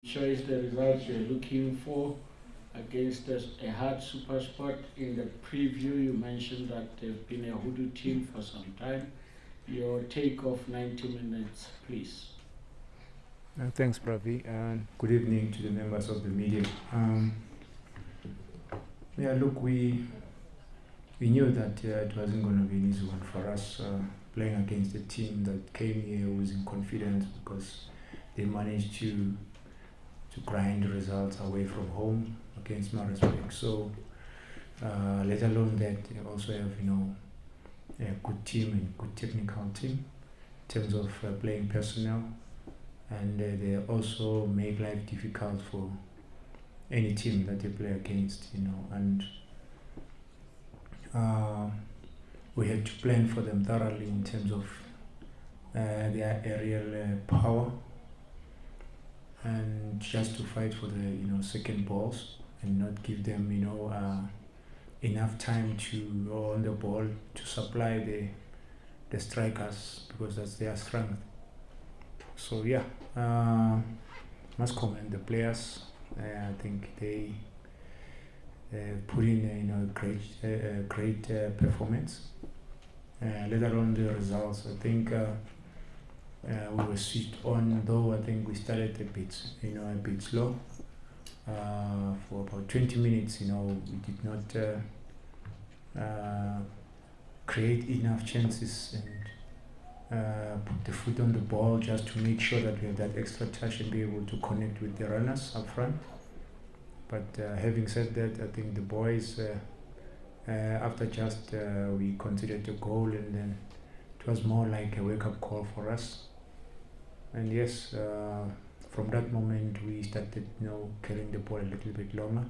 Shows the results you're looking for against a hard super sport. In the preview, you mentioned that they've been a hoodoo team for some time. Your take of 90 minutes, please. Thanks, Pravi, and good evening to the members of the media. Look, we knew that it wasn't going to be an easy one for us playing against a team that came here with confidence because they managed to grind results away from home against Marisburg. So, let alone that they also have a good team and good technical team in terms of playing personnel, and they also make life difficult for any team that they play against. And we had to plan for them thoroughly in terms of their aerial power, and just to fight for the second balls and not give them enough time to go on the ball to supply the strikers, because that's their strength. So must commend the players. I think they put in a great performance. Let alone the results. I think we were switched on, though I think we started a bit slow. For about 20 minutes, we did not create enough chances and put the foot on the ball just to make sure that we have that extra touch and be able to connect with the runners up front. But having said that, I think the boys, after just we conceded a goal, and then it was more like a wake-up call for us. And yes, from that moment we started carrying the ball a little bit longer,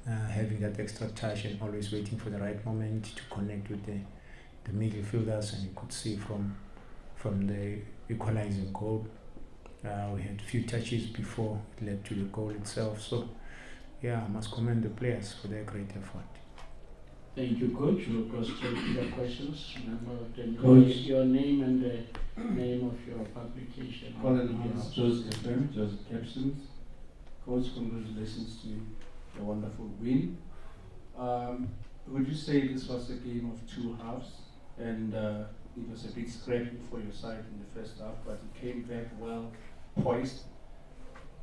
having that extra touch and always waiting for the right moment to connect with the midfielders. And you could see from the equalizing goal, we had few touches before it led to the goal itself. So I must commend the players for their great effort. Thank you, Coach. We'll go straight to the questions. Remember Coach. your name and the name of your publication. Colin Hans, Joseph FM, Joseph Capsons. Coach, congratulations to the wonderful win. Would you say this was a game of two halves, and it was a bit scrappy for your side in the first half, but you came back well poised?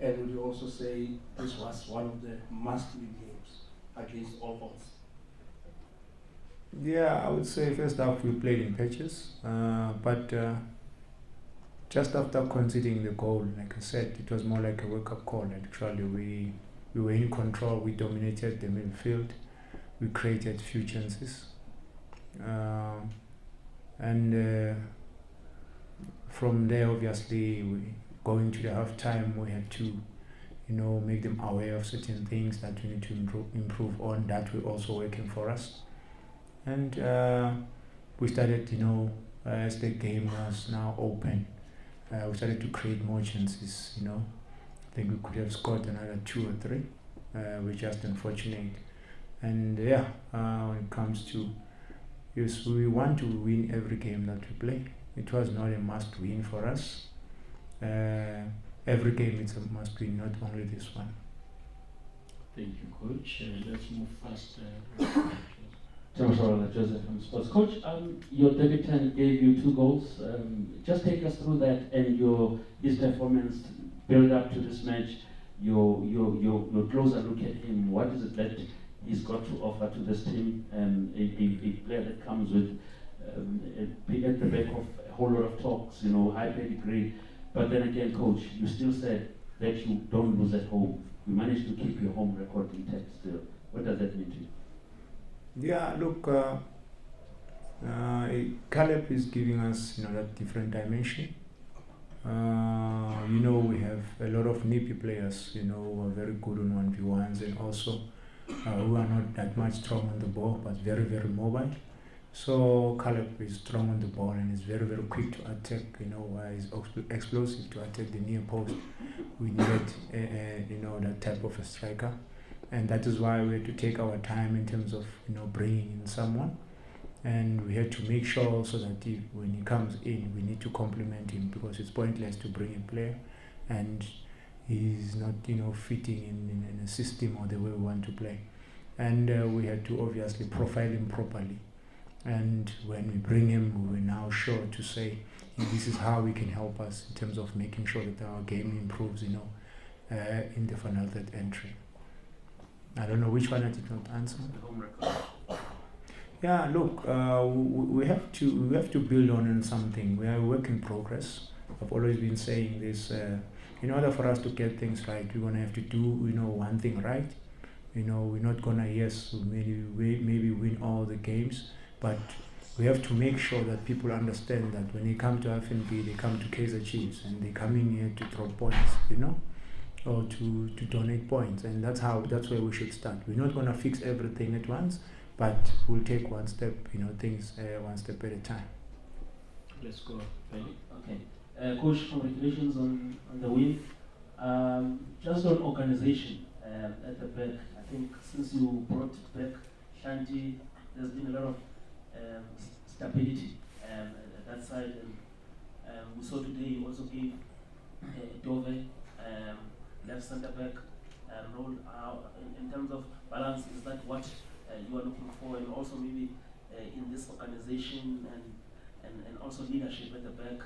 And would you also say this was one of the must-win games against all odds? I would say first half we played in patches, but just after conceding the goal, like I said, it was more like a wake-up call. Actually, we were in control. We dominated the midfield. We created few chances, and from there, obviously, going to the half time, we had to make them aware of certain things that we need to improve on, that were also working for us. And we started, as the game was now open, we started to create more chances. I think we could have scored another 2 or 3. We're just unfortunate. And when it comes to, yes, we want to win every game that we play. It was not a must win for us. Every game it's a must win, not only this one. Thank you, Coach. Let's move fast. Joseph from Sports. Coach, your debutant gave you 2 goals. Just take us through that and his performance build up to this match. Your closer look at him. What is it that he's got to offer to this team? A player that comes with at the back of a whole lot of talks, high pedigree. But then again, Coach, you still said that you don't lose at home. You managed to keep your home record intact still. What does that mean to you? Look, Caleb is giving us that different dimension. We have a lot of nippy players, who are very good on 1v1s, and also who are not that much strong on the ball, but very, very mobile. So Caleb is strong on the ball and is very, very quick to attack. He's explosive to attack the near post. We needed, that type of a striker. And that is why we had to take our time in terms of bringing in someone, and we had to make sure also that when he comes in, we need to complement him, because it's pointless to bring a player and he's not, fitting in a system or the way we want to play. And we had to obviously profile him properly. And when we bring him, we're now sure to say this is how he can help us in terms of making sure that our game improves, in the final third entry. I don't know which one I did not answer. The home record. Yeah, look, we have to build on something. We are a work in progress. I've always been saying this. In order for us to get things right, we're gonna have to do, one thing right. We're not gonna maybe win all the games, but we have to make sure that people understand that when they come to FNB, they come to Kaizer Chiefs and they come in here to throw points, or to donate points, and that's where we should start. We're not gonna fix everything at once, but we'll take one step, things one step at a time. Let's go, Benny. Okay. Coach, congratulations on the win. Just on organization at the back, I think since you brought back Shanti, there's been a lot of stability at that side. And we saw today you also gave Dove left centre back role. In terms of balance, is that what you are looking for? And also maybe in this organization and also leadership at the back,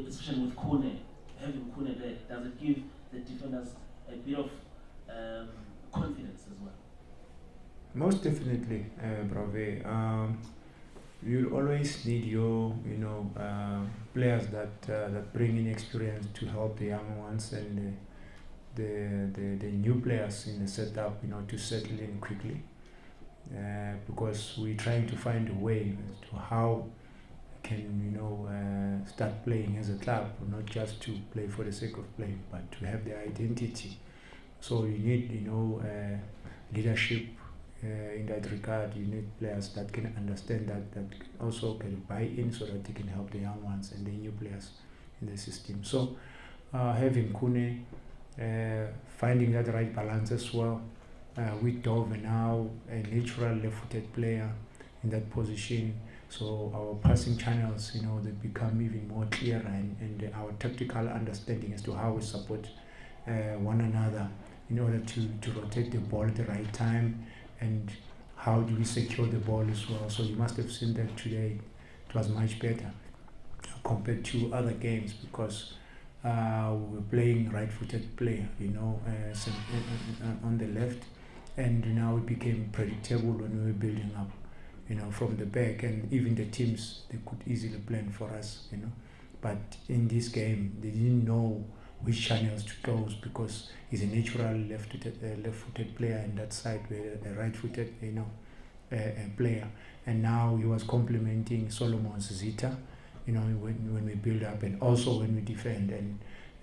especially with Kune, having Kune there, does it give the defenders a bit of confidence as well? Most definitely, Brave. You always need your, players that bring in experience to help the young ones and the new players in the setup, to settle in quickly. Because we're trying to find a way as to how we can, start playing as a club, not just to play for the sake of playing, but to have the identity. So you need, leadership. In that regard, you need players that can understand that also can buy in so that they can help the young ones and the new players in the system. So having Kune, finding that right balance as well, with Dove now, a natural left-footed player in that position. So our passing channels, they become even more clearer, and our tactical understanding as to how we support one another in order to rotate the ball at the right time. And how do we secure the ball as well? So you must have seen that today. It was much better compared to other games because we were playing right-footed player, on the left, and now it became predictable when we were building up, from the back, and even the teams, they could easily plan for us, But in this game, they didn't know which channels to close because he's a natural left-footed player in that side, with a right-footed, player. And now he was complementing Solomon's Zita, when we build up and also when we defend,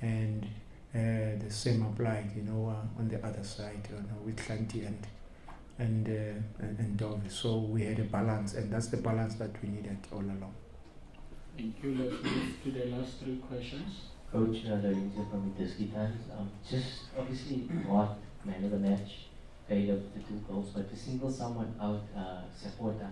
and the same applied, on the other side, with Klanti and Dove. So we had a balance, and that's the balance that we needed all along. Thank you. Let's move to the last three questions. Coach Lorenzo from the Titans. Just obviously what man of the match, paid up the 2 goals, but to single someone out, Sekgota,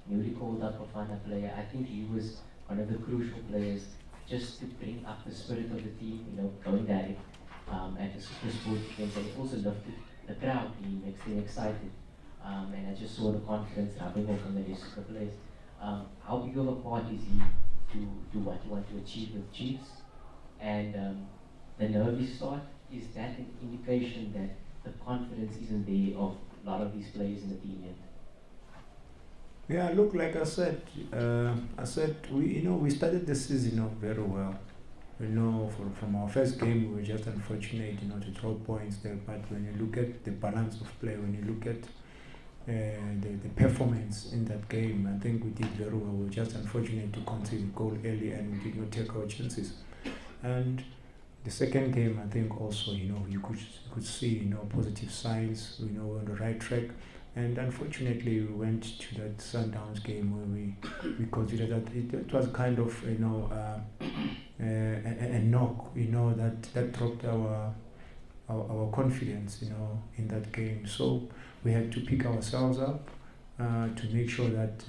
newly called up Bafana player, I think he was one of the crucial players just to bring up the spirit of the team, going direct at the Super Sport games, and he also lifted the crowd, he makes them excited. And I just saw the confidence rubbing off on the rest of the players. How big of a part is he to what you want to achieve with Chiefs? And the nervy start, is that an indication that the confidence isn't there of a lot of these players in the team yet? Yeah, look, like I said, we started the season off very well. From our first game, we were just unfortunate, to draw points there. But when you look at the balance of play, when you look at the performance in that game, I think we did very well. We were just unfortunate to concede a goal early, and we did not take our chances. And the second game, I think also, you could see, positive signs. We know we're on the right track. And unfortunately, we went to that Sundowns game where we considered that it was kind of, a knock, that dropped our confidence, in that game. So we had to pick ourselves up to make sure that,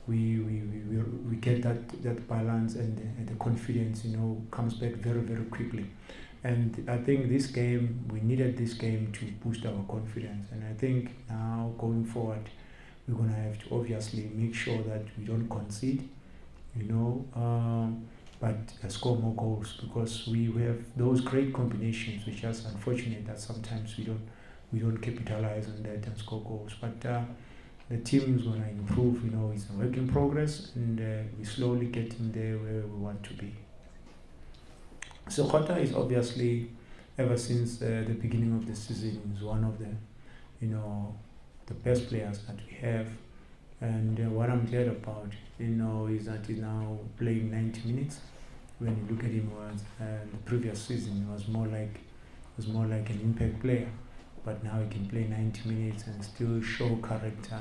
we we get that balance, and the confidence, comes back very, very quickly. And I think we needed this game to boost our confidence. And I think now going forward, we're going to have to obviously make sure that we don't concede, but score more goals, because we have those great combinations, which is unfortunate that sometimes we don't capitalize on that and score goals. But the team is going to improve. It's a work in progress, and we're slowly getting there where we want to be. Sekgota is obviously, ever since the beginning of the season, is one of the best players that we have. And what I'm glad about, is that he's now playing 90 minutes. When you look at him, the previous season was more like an impact player. But now he can play 90 minutes and still show character,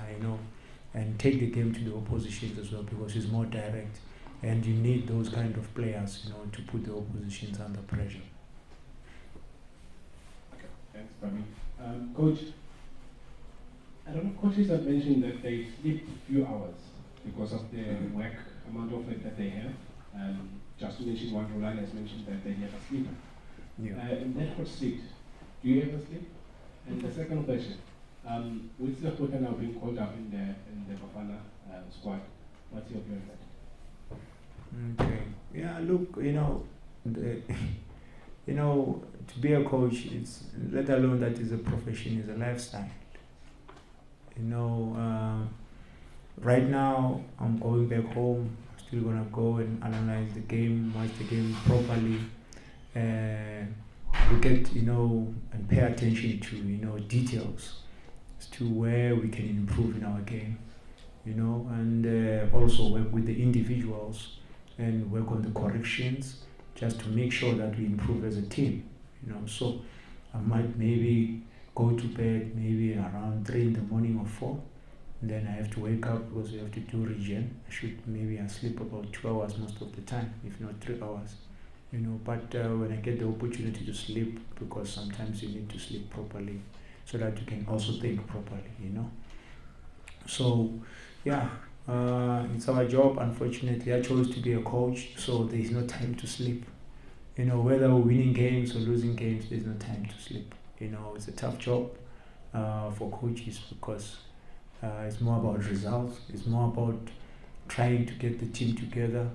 and take the game to the oppositions as well, because he's more direct. And you need those kind of players, to put the oppositions under pressure. Okay, thanks, Bami. Coach, I don't know, coaches have mentioned that they sleep a few hours because of the amount of work that they have. Just to mention one, Roland has mentioned that they never sleep. Yeah. In that hot seat, do you ever sleep? And the second question, with Sekgota now being called up in the Bafana squad, what's your view on that? Okay. Yeah, look, to be a coach, it's, let alone that is a profession, is a lifestyle. Right now I'm going back home. I'm still gonna go and analyze the game, watch the game properly, look at, and pay attention to, details as to where we can improve in our game, and also work with the individuals and work on the corrections, just to make sure that we improve as a team. So I might maybe go to bed maybe around 3 in the morning or 4, and then I have to wake up because we have to do regen. I sleep about 2 hours most of the time, if not 3 hours. But when I get the opportunity to sleep, because sometimes you need to sleep properly so that you can also think properly. So yeah, it's our job. Unfortunately, I chose to be a coach, so there is no time to sleep. Whether we're winning games or losing games, there's no time to sleep. It's a tough job for coaches, because it's more about results. It's more about trying to get the team together,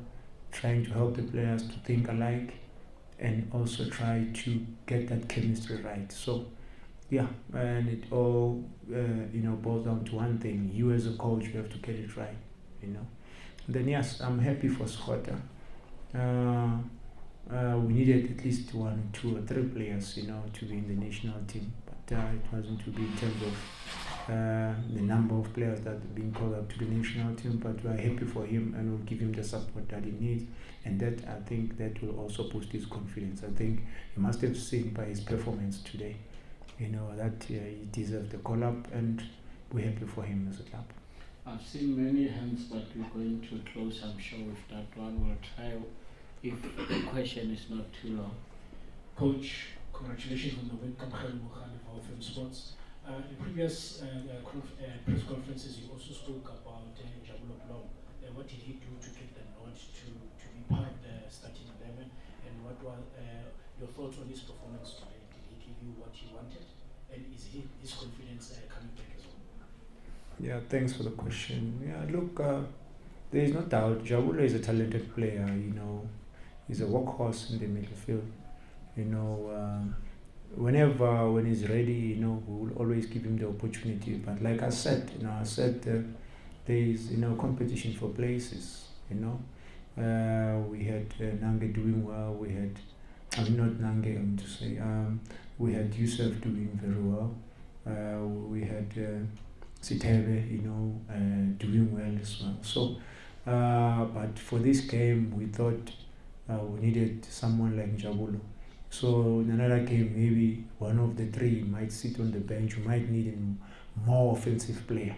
trying to help the players to think alike, and also try to get that chemistry right. So yeah, and it all boils down to one thing: you as a coach, you have to get it right. Then yes, I'm happy for Sekgota. We needed at least 1, 2, or 3 players, to be in the national team, but it wasn't to be in terms of the number of players that are being called up to the national team. But we're happy for him, and we'll give him the support that he needs, and that, I think, that will also boost his confidence. I think he must have seen by his performance today, that he deserves the call up, and we're happy for him as a club. I've seen many hands, but we're going to close, I'm sure, with that one. We'll try if the question is not too long. Coach, congratulations on the win. From Sports. In previous press conferences, you also spoke about Blom. What did he do to get the nod to be part of the starting 11? And what were your thoughts on his performance today? Did he give you what you wanted? And is his confidence coming back as well? Yeah, thanks for the question. Yeah, look, there is no doubt Jabulo is a talented player. He's a workhorse in the midfield. When he's ready, we will always give him the opportunity. But like I said, there is competition for places. We had Nange doing well. We had, not Nange, to say. We had Yusuf doing very well. We had Sitebe, doing well as well. So, but for this game, we thought we needed someone like Jabulo. So in another game, maybe one of the 3 might sit on the bench. You might need a more offensive player.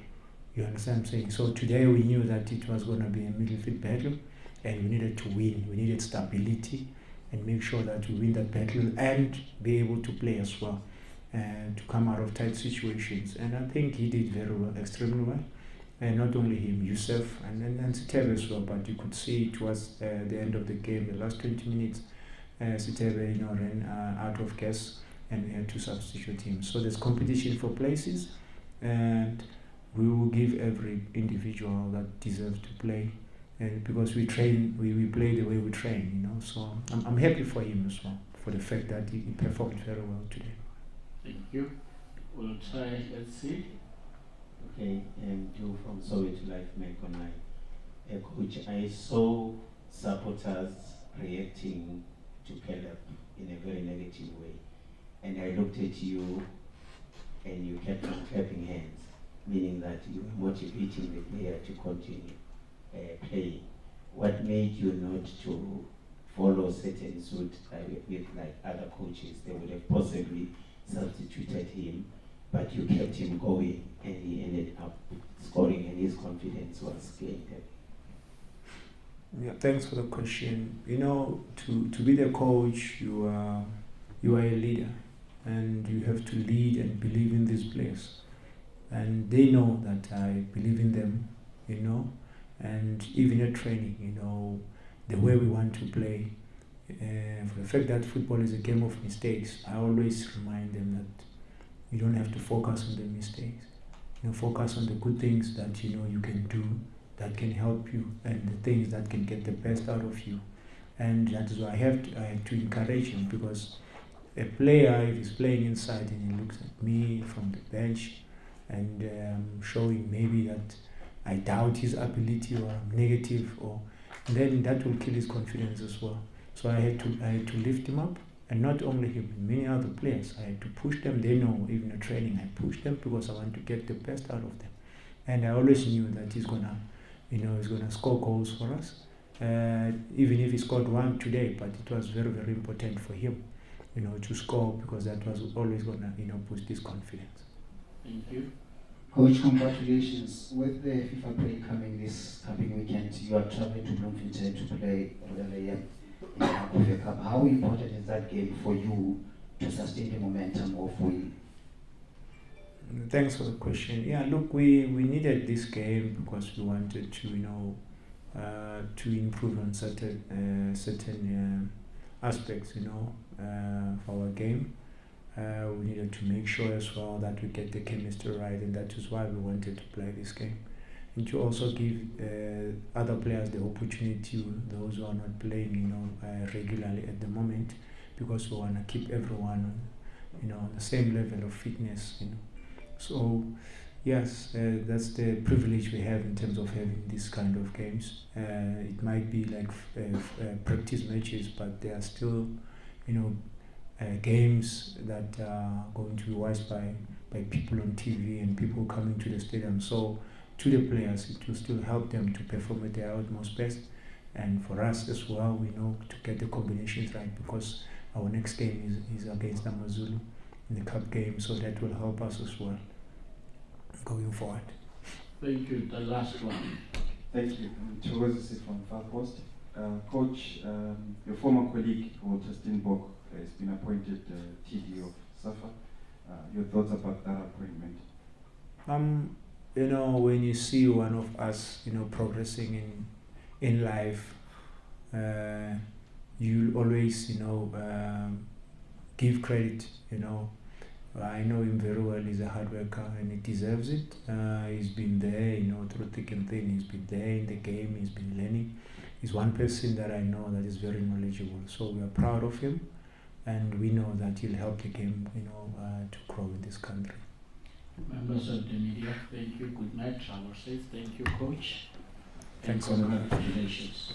You understand what I'm saying? So today we knew that it was going to be a midfield battle, and we needed to win. We needed stability and make sure that we win that battle and be able to play as well, and to come out of tight situations. And I think he did very well, extremely well. and not only him, Yusuf and Sitebe as well. But you could see towards the end of the game, the last 20 minutes, Sitebe ran out of gas, and we had to substitute him. So there's competition for places, and we will give every individual that deserves to play, and because we train, we play the way we train, So I'm happy for him as well, for the fact that he performed very well today. Thank you. We'll try, let's see. Okay, and Joe from Soweto Life Make Online. Coach, I saw supporters reacting to Caleb in a very negative way. And I looked at you and you kept on clapping hands, meaning that you were motivating the player to continue playing. What made you not to follow certain suit with like other coaches? They would have possibly substituted him, but you kept him going and he ended up scoring and his confidence was gained. Yeah, thanks for the question. To be the coach, you are a leader, and you have to lead and believe in these players. And they know that I believe in them, and even at training, the way we want to play. For the fact that football is a game of mistakes, I always remind them that you don't have to focus on the mistakes. Focus on the good things that you can do, that can help you, and the things that can get the best out of you. And that is why I have to encourage him, because a player, if he's playing inside and he looks at me from the bench and showing maybe that I doubt his ability or I'm negative, then that will kill his confidence as well. So I had to lift him up, and not only him, many other players. I had to push them. They know, even in training, I push them because I want to get the best out of them. And I always knew that he's gonna score goals for us. Even if he scored one today, but it was very, very important for him, to score, because that was always gonna, boost his confidence. Thank you. Coach, congratulations. With the FIFA break coming this coming weekend, you are traveling to Bloemfontein to play in the Africa Cup. How important is that game for you to sustain the momentum of winning? Thanks for the question. Yeah, look, we needed this game because we wanted to, to improve on certain aspects, of our game. We needed to make sure as well that we get the chemistry right, and that is why we wanted to play this game. And to also give other players the opportunity, those who are not playing, regularly at the moment, because we want to keep everyone, on the same level of fitness, So, yes, that's the privilege we have in terms of having this kind of games. It might be like practice matches, but they are still, games that are going to be watched by people on TV and people coming to the stadium. So, to the players, it will still help them to perform at their utmost best. And for us as well, we know to get the combinations right, because our next game is against Amazulu in the cup game, so that will help us as well going forward. Thank you. The last one. Thank you. Chowezisi from Far Post. Coach, your former colleague, Walter Steinbock, has been appointed TD of SAFA. Your thoughts about that appointment? When you see one of us, progressing in life, you always, give credit, I know him very well. He's a hard worker and he deserves it. He's been there, through thick and thin. He's been there in the game. He's been learning. He's one person that I know that is very knowledgeable. So we are proud of him, and we know that he'll help the game, to grow in this country. Members of the media, thank you. Good night. Travel safe. Thank you, Coach. Thanks. And congratulations.